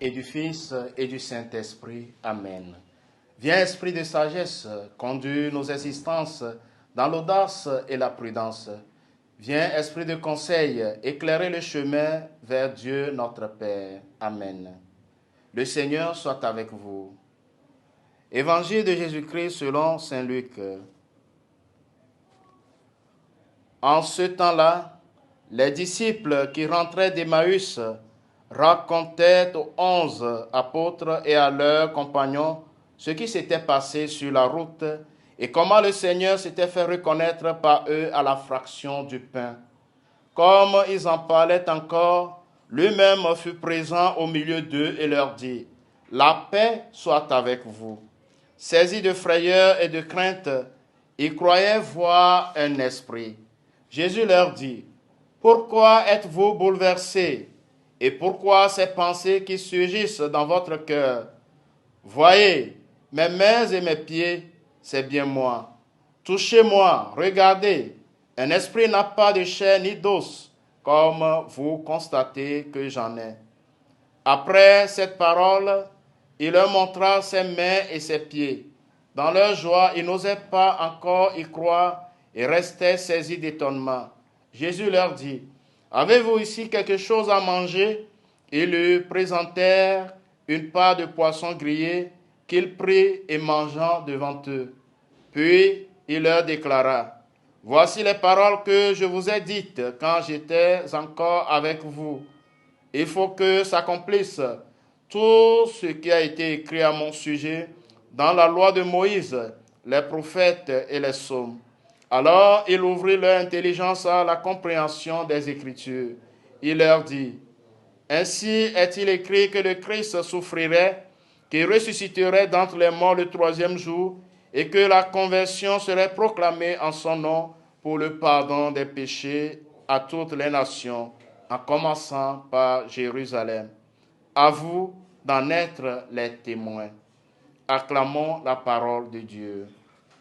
et du Fils et du Saint-Esprit. Amen. Viens, esprit de sagesse, conduis nos existences dans l'audace et la prudence. Viens, esprit de conseil, éclairer le chemin vers Dieu notre Père. Amen. Le Seigneur soit avec vous. Évangile de Jésus-Christ selon saint Luc. En ce temps-là, les disciples qui rentraient d'Emmaüs racontaient aux 11 apôtres et à leurs compagnons ce qui s'était passé sur la route et comment le Seigneur s'était fait reconnaître par eux à la fraction du pain. Comme ils en parlaient encore, lui-même fut présent au milieu d'eux et leur dit : « La paix soit avec vous. » Saisis de frayeur et de crainte, ils croyaient voir un esprit. Jésus leur dit : « Pourquoi êtes-vous bouleversés ? Et pourquoi ces pensées qui surgissent dans votre cœur ? Voyez, mes mains et mes pieds, c'est bien moi. Touchez-moi, regardez. Un esprit n'a pas de chair ni d'os, comme vous constatez que j'en ai. » Après cette parole, il leur montra ses mains et ses pieds. Dans leur joie, ils n'osaient pas encore y croire et restaient saisis d'étonnement. Jésus leur dit : « Avez-vous ici quelque chose à manger ? » Ils lui présentèrent une part de poisson grillé qu'il prit et mangeant devant eux. Puis il leur déclara : « Voici les paroles que je vous ai dites quand j'étais encore avec vous. Il faut que s'accomplisse tout ce qui a été écrit à mon sujet dans la loi de Moïse, les prophètes et les psaumes. » Alors il ouvrit leur intelligence à la compréhension des Écritures. Il leur dit : « Ainsi est-il écrit que le Christ souffrirait, qu'il ressusciterait d'entre les morts le troisième jour, et que la conversion serait proclamée en son nom pour le pardon des péchés à toutes les nations, en commençant par Jérusalem. À vous d'en être les témoins. » Acclamons la parole de Dieu.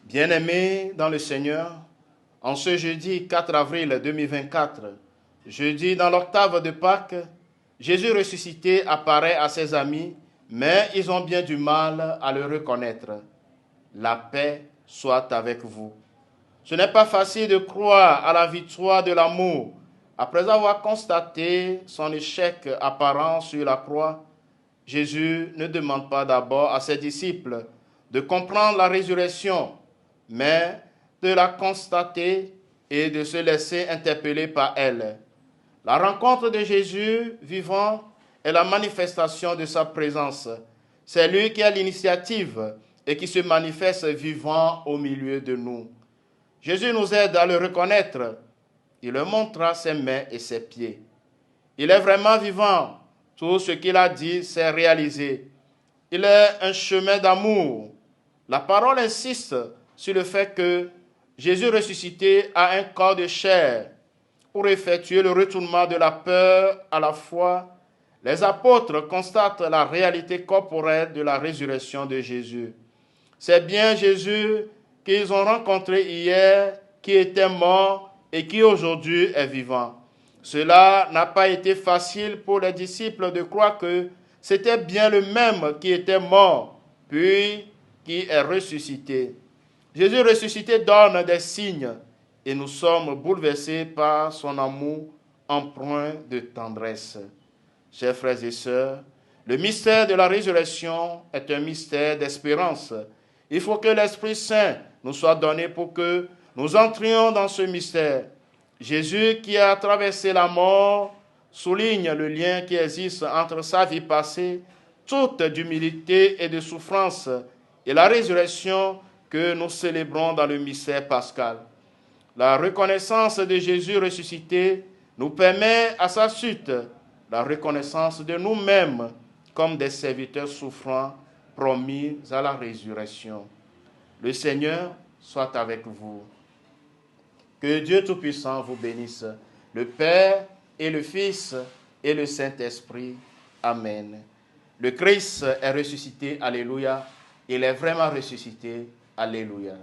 Bien-aimés dans le Seigneur, en ce jeudi 4 avril 2024, jeudi dans l'octave de Pâques, Jésus ressuscité apparaît à ses amis, mais ils ont bien du mal à le reconnaître. La paix soit avec vous. Ce n'est pas facile de croire à la victoire de l'amour après avoir constaté son échec apparent sur la croix. Jésus ne demande pas d'abord à ses disciples de comprendre la résurrection, mais de la constater et de se laisser interpeller par elle. La rencontre de Jésus vivant est la manifestation de sa présence. C'est lui qui a l'initiative et qui se manifeste vivant au milieu de nous. Jésus nous aide à le reconnaître. Il leur montra ses mains et ses pieds. Il est vraiment vivant. Tout ce qu'il a dit s'est réalisé. Il est un chemin d'amour. La parole insiste sur le fait que Jésus ressuscité a un corps de chair. Pour effectuer le retournement de la peur à la foi, les apôtres constatent la réalité corporelle de la résurrection de Jésus. C'est bien Jésus qu'ils ont rencontré hier, qui était mort et qui aujourd'hui est vivant. Cela n'a pas été facile pour les disciples de croire que c'était bien le même qui était mort, puis qui est ressuscité. Jésus ressuscité donne des signes et nous sommes bouleversés par son amour empreint de tendresse. Chers frères et sœurs, le mystère de la résurrection est un mystère d'espérance. Il faut que l'Esprit Saint nous soit donné pour que nous entrions dans ce mystère. Jésus, qui a traversé la mort, souligne le lien qui existe entre sa vie passée, toute d'humilité et de souffrance, et la résurrection que nous célébrons dans le mystère pascal. La reconnaissance de Jésus ressuscité nous permet à sa suite la reconnaissance de nous-mêmes comme des serviteurs souffrants promis à la résurrection. Le Seigneur soit avec vous. Que Dieu Tout-Puissant vous bénisse, le Père et le Fils et le Saint-Esprit. Amen. Le Christ est ressuscité, alléluia. Il est vraiment ressuscité, alléluia.